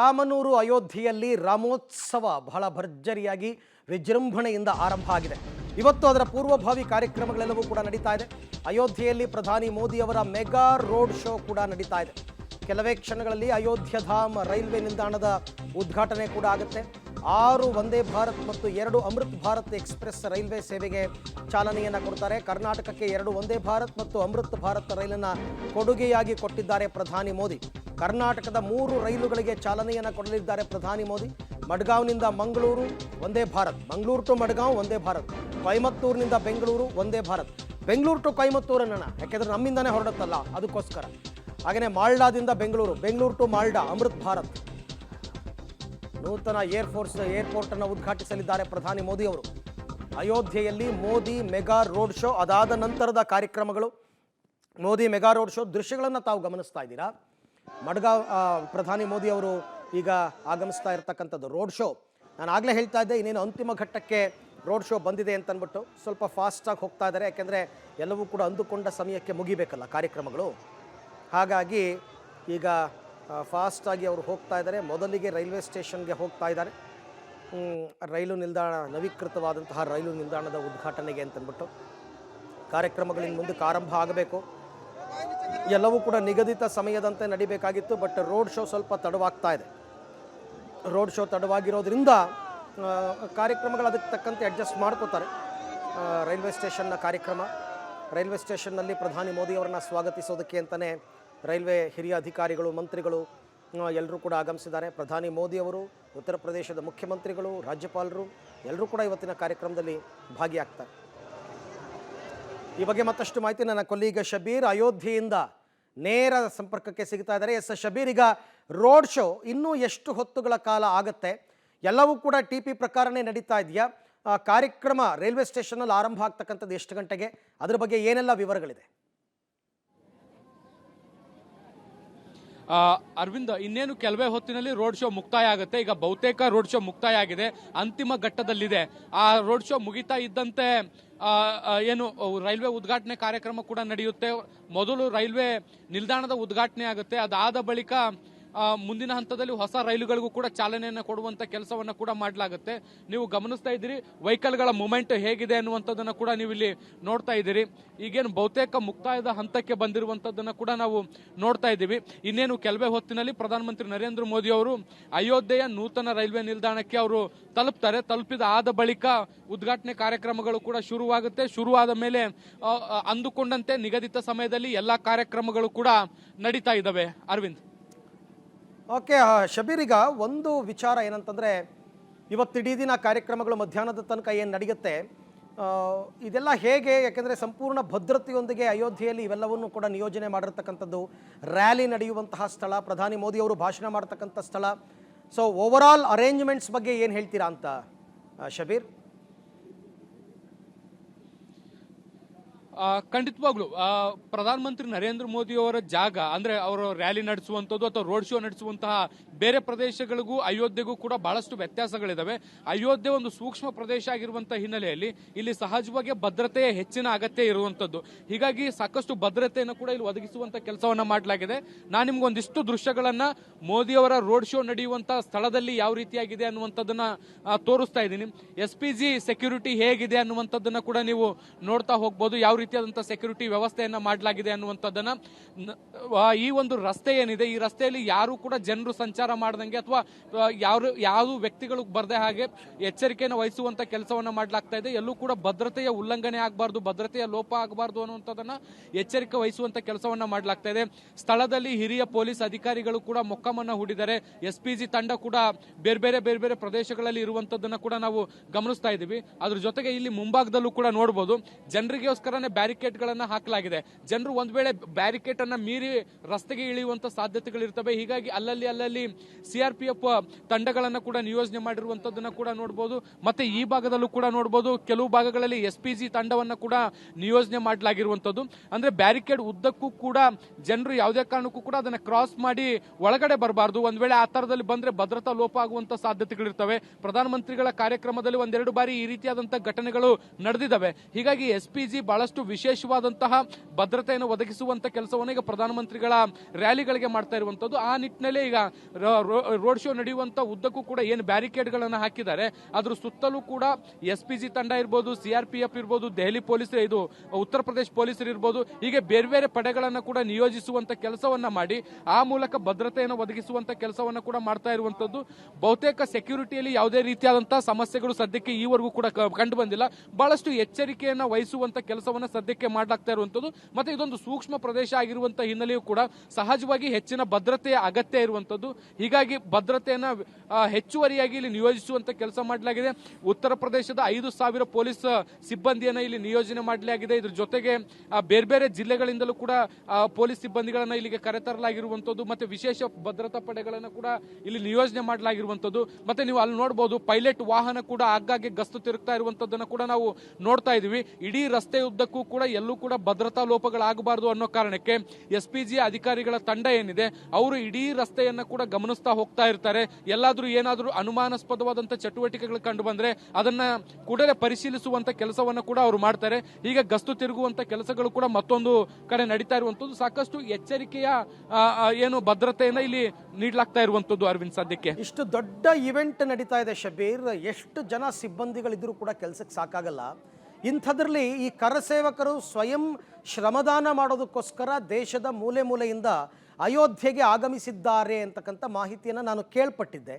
ರಾಮನೂರು ಅಯೋಧ್ಯೆಯಲ್ಲಿ ರಾಮೋತ್ಸವ ಬಹಳ ಭರ್ಜರಿಯಾಗಿ ವಿಜೃಂಭಣೆಯಿಂದ ಆರಂಭ ಆಗಿದೆ. ಇವತ್ತು ಅದರ ಪೂರ್ವಭಾವಿ ಕಾರ್ಯಕ್ರಮಗಳೆಲ್ಲವೂ ಕೂಡ ನಡೀತಾ ಇದೆ. ಅಯೋಧ್ಯೆಯಲ್ಲಿ ಪ್ರಧಾನಿ ಮೋದಿ ಅವರ ಮೆಗಾ ರೋಡ್ ಶೋ ಕೂಡ ನಡೀತಾ ಇದೆ. ಕೆಲವೇ ಕ್ಷಣಗಳಲ್ಲಿ ಅಯೋಧ್ಯಧಾಮ್ ರೈಲ್ವೆ ನಿಲ್ದಾಣದ ಉದ್ಘಾಟನೆ ಕೂಡ ಆಗುತ್ತೆ. 6 ವಂದೇ ಭಾರತ್ ಮತ್ತು 2 ಅಮೃತ್ ಭಾರತ್ ಎಕ್ಸ್ಪ್ರೆಸ್ ರೈಲ್ವೆ ಸೇವೆಗೆ ಚಾಲನೆಯನ್ನು ಕೊಡ್ತಾರೆ. ಕರ್ನಾಟಕಕ್ಕೆ 2 ವಂದೇ ಭಾರತ್ ಮತ್ತು ಅಮೃತ್ ಭಾರತ್ ರೈಲನ್ನು ಕೊಡುಗೆಯಾಗಿ ಕೊಟ್ಟಿದ್ದಾರೆ ಪ್ರಧಾನಿ ಮೋದಿ. ಕರ್ನಾಟಕದ 3 ರೈಲುಗಳಿಗೆ ಚಾಲನೆಯನ್ನು ಕೊಡಲಿದ್ದಾರೆ ಪ್ರಧಾನಿ ಮೋದಿ. ಮಡ್ಗಾವ್ನಿಂದ ಮಂಗಳೂರು ವಂದೇ ಭಾರತ್, ಮಂಗಳೂರು ಟು ಮಡ್ಗಾಂವ್ ವಂದೇ ಭಾರತ್, ಕೊಯಮತ್ತೂರಿನಿಂದ ಬೆಂಗಳೂರು ವಂದೇ ಭಾರತ್, ಬೆಂಗಳೂರು ಟು ಕೊಯಮತ್ತೂರನ್ನ, ಯಾಕೆಂದರೆ ನಮ್ಮಿಂದನೇ ಹೊರಡುತ್ತಲ್ಲ ಅದಕ್ಕೋಸ್ಕರ. ಹಾಗೆಯೇ ಮಾಲ್ಡಾದಿಂದ ಬೆಂಗಳೂರು, ಬೆಂಗಳೂರು ಟು ಮಾಲ್ಡಾ ಅಮೃತ್ ಭಾರತ್. ನೂತನ ಏರ್ಪೋರ್ಟ್ ಅನ್ನು ಉದ್ಘಾಟಿಸಲಿದ್ದಾರೆ ಪ್ರಧಾನಿ ಮೋದಿ ಅವರು. ಅಯೋಧ್ಯೆಯಲ್ಲಿ ಮೋದಿ ಮೆಗಾ ರೋಡ್ ಶೋ, ಅದಾದ ನಂತರದ ಕಾರ್ಯಕ್ರಮಗಳು. ಮೋದಿ ಮೆಗಾ ರೋಡ್ ಶೋ ದೃಶ್ಯಗಳನ್ನು ತಾವು ಗಮನಿಸ್ತಾ ಇದ್ದೀರಾ. ಮಡ್ಗಾಂವ್ ಪ್ರಧಾನಿ ಮೋದಿ ಅವರು ಈಗ ಆಗಮಿಸ್ತಾ ಇರತಕ್ಕಂಥದ್ದು ರೋಡ್ ಶೋ. ನಾನು ಆಗಲೇ ಹೇಳ್ತಾ ಇದ್ದೆ, ಇನ್ನೇನು ಅಂತಿಮ ಘಟ್ಟಕ್ಕೆ ರೋಡ್ ಶೋ ಬಂದಿದೆ ಅಂತಂದ್ಬಿಟ್ಟು ಸ್ವಲ್ಪ ಫಾಸ್ಟಾಗಿ ಹೋಗ್ತಾ ಇದ್ದಾರೆ. ಯಾಕೆಂದರೆ ಎಲ್ಲವೂ ಕೂಡ ಅಂದುಕೊಂಡ ಸಮಯಕ್ಕೆ ಮುಗಿಬೇಕಲ್ಲ ಕಾರ್ಯಕ್ರಮಗಳು. ಹಾಗಾಗಿ ಈಗ ಫಾಸ್ಟಾಗಿ ಅವರು ಹೋಗ್ತಾ ಇದ್ದಾರೆ. ಮೊದಲಿಗೆ ರೈಲ್ವೆ ಸ್ಟೇಷನ್ಗೆ ಹೋಗ್ತಾ ಇದ್ದಾರೆ. ರೈಲು ನಿಲ್ದಾಣ, ನವೀಕೃತವಾದಂತಹ ರೈಲು ನಿಲ್ದಾಣದ ಉದ್ಘಾಟನೆಗೆ ಅಂತಂದ್ಬಿಟ್ಟು ಕಾರ್ಯಕ್ರಮಗಳಿಂದ ಮುಂದಕ್ಕೆ ಆರಂಭ ಆಗಬೇಕು. ಎಲ್ಲವೂ ಕೂಡ ನಿಗದಿತ ಸಮಯದಂತೆ ನಡಿಬೇಕಾಗಿತ್ತು. ಬಟ್ ರೋಡ್ ಶೋ ಸ್ವಲ್ಪ ತಡವಾಗ್ತಾ ಇದೆ. ರೋಡ್ ಶೋ ತಡವಾಗಿರೋದ್ರಿಂದ ಕಾರ್ಯಕ್ರಮಗಳು ಅದಕ್ಕೆ ತಕ್ಕಂತೆ ಅಡ್ಜಸ್ಟ್ ಮಾಡ್ಕೋತಾರೆ. ರೈಲ್ವೆ ಸ್ಟೇಷನ್ನ ಕಾರ್ಯಕ್ರಮ, ರೈಲ್ವೆ ಸ್ಟೇಷನ್ನಲ್ಲಿ ಪ್ರಧಾನಿ ಮೋದಿ ಅವರನ್ನು ಸ್ವಾಗತಿಸೋದಕ್ಕೆ ಅಂತಲೇ ರೈಲ್ವೆ ಹಿರಿಯ ಅಧಿಕಾರಿಗಳು, ಮಂತ್ರಿಗಳು ಎಲ್ಲರೂ ಕೂಡ ಆಗಮಿಸಿದ್ದಾರೆ. ಪ್ರಧಾನಿ ಮೋದಿ ಅವರು, ಉತ್ತರ ಪ್ರದೇಶದ ಮುಖ್ಯಮಂತ್ರಿಗಳು, ರಾಜ್ಯಪಾಲರು ಎಲ್ಲರೂ ಕೂಡ ಇವತ್ತಿನ ಕಾರ್ಯಕ್ರಮದಲ್ಲಿ ಭಾಗಿಯಾಗ್ತಾರೆ. ಈ ಬಗ್ಗೆ ಮತ್ತಷ್ಟು ಮಾಹಿತಿ ನನ್ನ ಕೊಲ್ಲಿಗ ಶಬೀರ್ ಅಯೋಧ್ಯೆಯಿಂದ ನೇರ ಸಂಪರ್ಕಕ್ಕೆ ಸಿಗ್ತಾ ಇದ್ದಾರೆ. ಎಸ್ ಶಬೀರ್, ಈಗ ರೋಡ್ ಶೋ ಇನ್ನೂ ಎಷ್ಟು ಹೊತ್ತುಗಳ ಕಾಲ ಆಗುತ್ತೆ? ಎಲ್ಲವೂ ಕೂಡ ಟಿ ಪಿ ಪ್ರಕಾರನೇ ನಡೀತಾ ಇದೆಯಾ? ಕಾರ್ಯಕ್ರಮ ರೈಲ್ವೆ ಸ್ಟೇಷನ್ನಲ್ಲಿ ಆರಂಭ ಆಗ್ತಕ್ಕಂಥದ್ದು ಎಷ್ಟು ಗಂಟೆಗೆ? ಅದರ ಬಗ್ಗೆ ಏನೆಲ್ಲ ವಿವರಗಳಿದೆ? ಅರವಿಂದ್, ಇನ್ನೇನು ಕೆಲವೇ ಹೊತ್ತಿನಲ್ಲಿ ರೋಡ್ ಶೋ ಮುಕ್ತಾಯ ಆಗುತ್ತೆ. ಈಗ ಬಹುತೇಕ ರೋಡ್ ಶೋ ಮುಕ್ತಾಯ ಆಗಿದೆ, ಅಂತಿಮ ಘಟ್ಟದಲ್ಲಿದೆ. ಆ ರೋಡ್ ಶೋ ಮುಗಿತಾ ಇದ್ದಂತೆ ಏನು ರೈಲ್ವೆ ಉದ್ಘಾಟನೆ ಕಾರ್ಯಕ್ರಮ ಕೂಡ ನಡೆಯುತ್ತೆ. ಮೊದಲು ರೈಲ್ವೆ ನಿಲ್ದಾಣದ ಉದ್ಘಾಟನೆ ಆಗುತ್ತೆ. ಅದಾದ ಬಳಿಕ ಮುಂದಿನ ಹಂತದಲ್ಲಿ ಹೊಸ ರೈಲುಗಳಿಗೂ ಕೂಡ ಚಾಲನೆಯನ್ನು ಕೊಡುವಂತ ಕೆಲಸವನ್ನ ಕೂಡ ಮಾಡಲಾಗುತ್ತೆ. ನೀವು ಗಮನಿಸ್ತಾ ಇದ್ದೀರಿ ವೆಹಿಕಲ್ಗಳ ಮೂವ್ಮೆಂಟ್ ಹೇಗಿದೆ ಅನ್ನುವಂಥದ್ದನ್ನು ಕೂಡ ನೀವು ಇಲ್ಲಿ ನೋಡ್ತಾ ಇದ್ದೀರಿ. ಈಗೇನು ಬಹುತೇಕ ಮುಕ್ತಾಯದ ಹಂತಕ್ಕೆ ಬಂದಿರುವಂತದ್ದನ್ನು ಕೂಡ ನಾವು ನೋಡ್ತಾ ಇದ್ದೀವಿ. ಇನ್ನೇನು ಕೆಲವೇ ಹೊತ್ತಿನಲ್ಲಿ ಪ್ರಧಾನಮಂತ್ರಿ ನರೇಂದ್ರ ಮೋದಿ ಅವರು ಅಯೋಧ್ಯೆಯ ನೂತನ ರೈಲ್ವೆ ನಿಲ್ದಾಣಕ್ಕೆ ಅವರು ತಲುಪ್ತಾರೆ. ತಲುಪಿದ ಆದ ಬಳಿಕ ಉದ್ಘಾಟನೆ ಕಾರ್ಯಕ್ರಮಗಳು ಕೂಡ ಶುರುವಾಗುತ್ತೆ. ಶುರುವಾದ ಮೇಲೆ ಅಂದುಕೊಂಡಂತೆ ನಿಗದಿತ ಸಮಯದಲ್ಲಿ ಎಲ್ಲಾ ಕಾರ್ಯಕ್ರಮಗಳು ಕೂಡ ನಡೀತಾ ಇದ್ದಾವೆ. ಅರವಿಂದ್. ಓಕೆ ಶಬೀರ್, ಈಗ ಒಂದು ವಿಚಾರ ಏನಂತಂದರೆ, ಇವತ್ತಿಡೀ ದಿನ ಕಾರ್ಯಕ್ರಮಗಳು ಮಧ್ಯಾಹ್ನದ ತನಕ ಏನು ನಡೆಯುತ್ತೆ, ಇದೆಲ್ಲ ಹೇಗೆ? ಯಾಕೆಂದರೆ ಸಂಪೂರ್ಣ ಭದ್ರತೆಯೊಂದಿಗೆ ಅಯೋಧ್ಯೆಯಲ್ಲಿ ಇವೆಲ್ಲವನ್ನು ಕೂಡ ನಿಯೋಜನೆ ಮಾಡಿರ್ತಕ್ಕಂಥದ್ದು, ರ್ಯಾಲಿ ನಡೆಯುವಂತಹ ಸ್ಥಳ, ಪ್ರಧಾನಿ ಮೋದಿ ಅವರು ಭಾಷಣ ಮಾಡ್ತಕ್ಕಂಥ ಸ್ಥಳ. ಸೊ ಓವರ್ ಆಲ್ ಅರೇಂಜ್ಮೆಂಟ್ಸ್ ಬಗ್ಗೆ ಏನು ಹೇಳ್ತೀರಾ ಅಂತ ಶಬೀರ್? ಖಂಡಿತವಾಗ್ಲು ಪ್ರಧಾನಮಂತ್ರಿ ನರೇಂದ್ರ ಮೋದಿ ಅವರ ಜಾಗ ಅಂದ್ರೆ ಅವರು ರ್ಯಾಲಿ ನಡೆಸುವಂತದ್ದು ಅಥವಾ ರೋಡ್ ಶೋ ನಡೆಸುವಂತಹ ಬೇರೆ ಪ್ರದೇಶಗಳಿಗೂ ಅಯೋಧ್ಯೆಗೂ ಕೂಡ ಬಹಳಷ್ಟು ವ್ಯತ್ಯಾಸಗಳಿದಾವೆ. ಅಯೋಧ್ಯೆ ಒಂದು ಸೂಕ್ಷ್ಮ ಪ್ರದೇಶ ಆಗಿರುವಂತಹ ಹಿನ್ನೆಲೆಯಲ್ಲಿ ಇಲ್ಲಿ ಸಹಜವಾಗಿ ಭದ್ರತೆಯ ಹೆಚ್ಚಿನ ಅಗತ್ಯ ಇರುವಂತದ್ದು. ಹೀಗಾಗಿ ಸಾಕಷ್ಟು ಭದ್ರತೆಯನ್ನು ಕೂಡ ಇಲ್ಲಿ ಒದಗಿಸುವಂತ ಕೆಲಸವನ್ನ ಮಾಡಲಾಗಿದೆ. ನಾನು ನಿಮ್ಗೊಂದಿಷ್ಟು ದೃಶ್ಯಗಳನ್ನ ಮೋದಿ ಅವರ ರೋಡ್ ಶೋ ನಡೆಯುವಂತಹ ಸ್ಥಳದಲ್ಲಿ ಯಾವ ರೀತಿಯಾಗಿದೆ ಅನ್ನುವಂಥದ್ದನ್ನ ತೋರಿಸ್ತಾ ಇದ್ದೀನಿ. SPG ಸೆಕ್ಯೂರಿಟಿ ಹೇಗಿದೆ ಅನ್ನುವಂಥದ್ದನ್ನ ಕೂಡ ನೀವು ನೋಡ್ತಾ ಹೋಗ್ಬೋದು. ಯಾವ ರೀತಿಯಾದಂತಹ ಸೆಕ್ಯೂರಿಟಿ ವ್ಯವಸ್ಥೆಯನ್ನ ಮಾಡಲಾಗಿದೆ ಅನ್ನುವಂಥದ್ದನ್ನ. ಈ ಒಂದು ರಸ್ತೆ ಏನಿದೆ, ಈ ರಸ್ತೆಯಲ್ಲಿ ಯಾರು ಕೂಡ ಜನರು ಸಂಚಾರ ಮಾಡದಂಗೆ ಅಥವಾ ಯಾವ ವ್ಯಕ್ತಿಗಳು ಬರದೆ ಹಾಗೆ ಎಚ್ಚರಿಕೆಯನ್ನು ವಹಿಸುವಂತ ಕೆಲಸವನ್ನ ಮಾಡಲಾಗ್ತಾ ಇದೆ. ಎಲ್ಲೂ ಕೂಡ ಭದ್ರತೆಯ ಉಲ್ಲಂಘನೆ ಆಗಬಾರ್ದು, ಭದ್ರತೆಯ ಲೋಪ ಆಗಬಾರ್ದು ಅನ್ನುವಂಥದ್ದನ್ನ ಎಚ್ಚರಿಕೆ ವಹಿಸುವಂತ ಕೆಲಸವನ್ನ ಮಾಡಲಾಗ್ತಾ ಇದೆ. ಸ್ಥಳದಲ್ಲಿ ಹಿರಿಯ ಪೊಲೀಸ್ ಅಧಿಕಾರಿಗಳು ಕೂಡ ಮೊಕ್ಕಮನ್ನ ಹೂಡಿದ್ದಾರೆ. SPG ತಂಡ ಕೂಡ ಬೇರೆ ಬೇರೆ ಪ್ರದೇಶಗಳಲ್ಲಿ ಇರುವಂತದ್ದನ್ನ ಕೂಡ ನಾವು ಗಮನಿಸ್ತಾ ಇದ್ದೀವಿ. ಅದ್ರ ಜೊತೆಗೆ ಇಲ್ಲಿ ಮುಂಭಾಗದಲ್ಲೂ ಕೂಡ ನೋಡಬಹುದು ಜನರಿಗೋಸ್ಕರನೇ ಬ್ಯಾರಿಕೇಡ್ ಗಳನ್ನ ಹಾಕಲಾಗಿದೆ. ಜನರು ಒಂದ್ ವೇಳೆ ಬ್ಯಾರಿಕೇಡ್ ಅನ್ನ ಮೀರಿ ರಸ್ತೆಗೆ ಇಳಿಯುವಂತ ಸಾಧ್ಯತೆಗಳಿರ್ತವೆ. ಹೀಗಾಗಿ ಅಲ್ಲಲ್ಲಿ CRPF ತಂಡಗಳನ್ನ ಕೂಡ ನಿಯೋಜನೆ ಮಾಡಿರುವಂತದ್ದನ್ನ ಕೂಡ ನೋಡಬಹುದು. ಮತ್ತೆ ಈ ಭಾಗದಲ್ಲೂ ಕೂಡ ನೋಡಬಹುದು ಕೆಲವು ಭಾಗಗಳಲ್ಲಿ SPG ತಂಡವನ್ನ ಕೂಡ ನಿಯೋಜನೆ ಮಾಡಲಾಗಿರುವಂತದ್ದು. ಅಂದ್ರೆ ಬ್ಯಾರಿಕೇಡ್ ಉದ್ದಕ್ಕೂ ಕೂಡ ಜನರು ಯಾವುದೇ ಕಾರಣಕ್ಕೂ ಕೂಡ ಅದನ್ನ ಕ್ರಾಸ್ ಮಾಡಿ ಒಳಗಡೆ ಬರಬಾರದು. ಒಂದ್ ವೇಳೆ ಆ ತರದಲ್ಲಿ ಬಂದ್ರೆ ಭದ್ರತಾ ಲೋಪ ಆಗುವಂತ ಸಾಧ್ಯತೆಗಳಿರ್ತವೆ. ಪ್ರಧಾನಮಂತ್ರಿಗಳ ಕಾರ್ಯಕ್ರಮದಲ್ಲಿ ಒಂದೆರಡು ಬಾರಿ ಈ ರೀತಿಯಾದಂತಹ ಘಟನೆಗಳು ನಡೆದಿದ್ದಾವೆ. ಹೀಗಾಗಿ SPG ಬಹಳಷ್ಟು ವಿಶೇಷವಾದಂತಹ ಭದ್ರತೆಯನ್ನು ಒದಗಿಸುವಂತ ಕೆಲಸವನ್ನು ಈಗ ಪ್ರಧಾನಮಂತ್ರಿಗಳ ರ್ಯಾಲಿಗಳಿಗೆ ಮಾಡ್ತಾ ಇರುವಂತದ್ದು. ಆ ನಿಟ್ಟಿನಲ್ಲಿ ಈಗ ರೋಡ್ ಶೋ ನಡೆಯುವಂತ ಉದ್ದಕ್ಕೂ ಕೂಡ ಏನು ಬ್ಯಾರಿಕೇಡ್ಗಳನ್ನು ಹಾಕಿದ್ದಾರೆ ಅದ್ರ ಸುತ್ತಲೂ ಕೂಡ SPG ತಂಡ ಇರ್ಬೋದು, CRPF ಇರ್ಬೋದು, ದೆಹಲಿ ಪೊಲೀಸರು, ಇದು ಉತ್ತರ ಪ್ರದೇಶ ಪೊಲೀಸರು ಇರ್ಬೋದು, ಹೀಗೆ ಬೇರೆ ಬೇರೆ ಪಡೆಗಳನ್ನ ಕೂಡ ನಿಯೋಜಿಸುವಂತ ಕೆಲಸವನ್ನ ಮಾಡಿ ಆ ಮೂಲಕ ಭದ್ರತೆಯನ್ನು ಒದಗಿಸುವಂತ ಕೆಲಸವನ್ನ ಕೂಡ ಮಾಡ್ತಾ ಇರುವಂತದ್ದು. ಬಹುತೇಕ ಸೆಕ್ಯೂರಿಟಿಯಲ್ಲಿ ಯಾವುದೇ ರೀತಿಯಾದಂತಹ ಸಮಸ್ಯೆಗಳು ಸದ್ಯಕ್ಕೆ ಈವರೆಗೂ ಕೂಡ ಕಂಡು ಬಂದಿಲ್ಲ. ಬಹಳಷ್ಟು ಎಚ್ಚರಿಕೆಯನ್ನ ವಹಿಸುವಂತ ಕೆಲಸವನ್ನ ಸದ್ಯಕ್ಕೆ ಮಾಡಲಾಗ್ತಾ ಇರುವಂತದ್ದು. ಮತ್ತೆ ಇದೊಂದು ಸೂಕ್ಷ್ಮ ಪ್ರದೇಶ ಆಗಿರುವಂತಹ ಹಿನ್ನೆಲೆಯೂ ಕೂಡ ಸಹಜವಾಗಿ ಹೆಚ್ಚಿನ ಭದ್ರತೆಯ ಅಗತ್ಯ ಇರುವಂತದ್ದು. ಹೀಗಾಗಿ ಭದ್ರತೆಯನ್ನ ಹೆಚ್ಚುವರಿಯಾಗಿ ಇಲ್ಲಿ ನಿಯೋಜಿಸುವಂತ ಕೆಲಸ ಮಾಡಲಾಗಿದೆ. ಉತ್ತರ ಪ್ರದೇಶದ 5,000 ಪೊಲೀಸ್ ಸಿಬ್ಬಂದಿಯನ್ನ ಇಲ್ಲಿ ನಿಯೋಜನೆ ಮಾಡಲಾಗಿದೆ. ಇದ್ರ ಜೊತೆಗೆ ಬೇರೆ ಬೇರೆ ಜಿಲ್ಲೆಗಳಿಂದಲೂ ಕೂಡ ಪೊಲೀಸ್ ಸಿಬ್ಬಂದಿಗಳನ್ನ ಇಲ್ಲಿಗೆ ಕರೆತರಲಾಗಿರುವಂತದ್ದು. ಮತ್ತೆ ವಿಶೇಷ ಭದ್ರತಾ ಪಡೆಗಳನ್ನ ಕೂಡ ಇಲ್ಲಿ ನಿಯೋಜನೆ ಮಾಡಲಾಗಿರುವಂತದ್ದು. ಮತ್ತೆ ನೀವು ಅಲ್ಲಿ ನೋಡಬಹುದು, ಪೈಲಟ್ ವಾಹನ ಕೂಡ ಆಗಾಗ್ಗೆ ಗಸ್ತು ತಿರುಗ್ತಾ ಇರುವಂತದ್ದನ್ನ ಕೂಡ ನಾವು ನೋಡ್ತಾ ಇದೀವಿ. ಇಡೀ ರಸ್ತೆ ಉದ್ದಕ್ಕೂ ಕೂಡ ಎಲ್ಲೂ ಕೂಡ ಭದ್ರತಾ ಲೋಪಗಳಾಗಬಾರದು ಅನ್ನೋ ಕಾರಣಕ್ಕೆ SPG ಅಧಿಕಾರಿಗಳ ತಂಡ ಏನಿದೆ ಅವರು ಇಡೀ ರಸ್ತೆಯನ್ನ ಕೂಡ ಗಮನಿಸ್ತಾ ಹೋಗ್ತಾ ಇರ್ತಾರೆ. ಎಲ್ಲಾದ್ರೂ ಏನಾದ್ರೂ ಅನುಮಾನಾಸ್ಪದವಾದಂತ ಚಟುವಟಿಕೆಗಳು ಕಂಡು ಬಂದ್ರೆ ಅದನ್ನ ಕೂಡಲೇ ಪರಿಶೀಲಿಸುವಂತ ಕೆಲಸವನ್ನ ಕೂಡ ಅವರು ಮಾಡ್ತಾರೆ. ಈಗ ಗಸ್ತು ತಿರುಗುವಂತ ಕೆಲಸಗಳು ಕೂಡ ಮತ್ತೊಂದು ಕಡೆ ನಡೀತಾ ಇರುವಂತದ್ದು. ಸಾಕಷ್ಟು ಎಚ್ಚರಿಕೆಯ ಏನು ಭದ್ರತೆಯನ್ನ ಇಲ್ಲಿ ನೀಡಲಾಗ್ತಾ ಇರುವಂತದ್ದು. ಅರವಿಂದ್, ಸದ್ಯಕ್ಕೆ ಇಷ್ಟು ದೊಡ್ಡ ಇವೆಂಟ್ ನಡೀತಾ ಇದೆ ಶಬೀರ್, ಎಷ್ಟು ಜನ ಸಿಬ್ಬಂದಿಗಳಿದ್ರೂ ಕೂಡ ಕೆಲಸಕ್ಕೆ ಸಾಕಾಗಲ್ಲ. ಇಂಥದ್ರಲ್ಲಿ ಈ ಕರಸೇವಕರು ಸ್ವಯಂ ಶ್ರಮದಾನ ಮಾಡೋದಕ್ಕೋಸ್ಕರ ದೇಶದ ಮೂಲೆ ಮೂಲೆಯಿಂದ ಅಯೋಧ್ಯೆಗೆ ಆಗಮಿಸಿದ್ದಾರೆ ಅಂತಕ್ಕಂಥ ಮಾಹಿತಿಯನ್ನು ನಾನು ಕೇಳ್ಪಟ್ಟಿದ್ದೆ.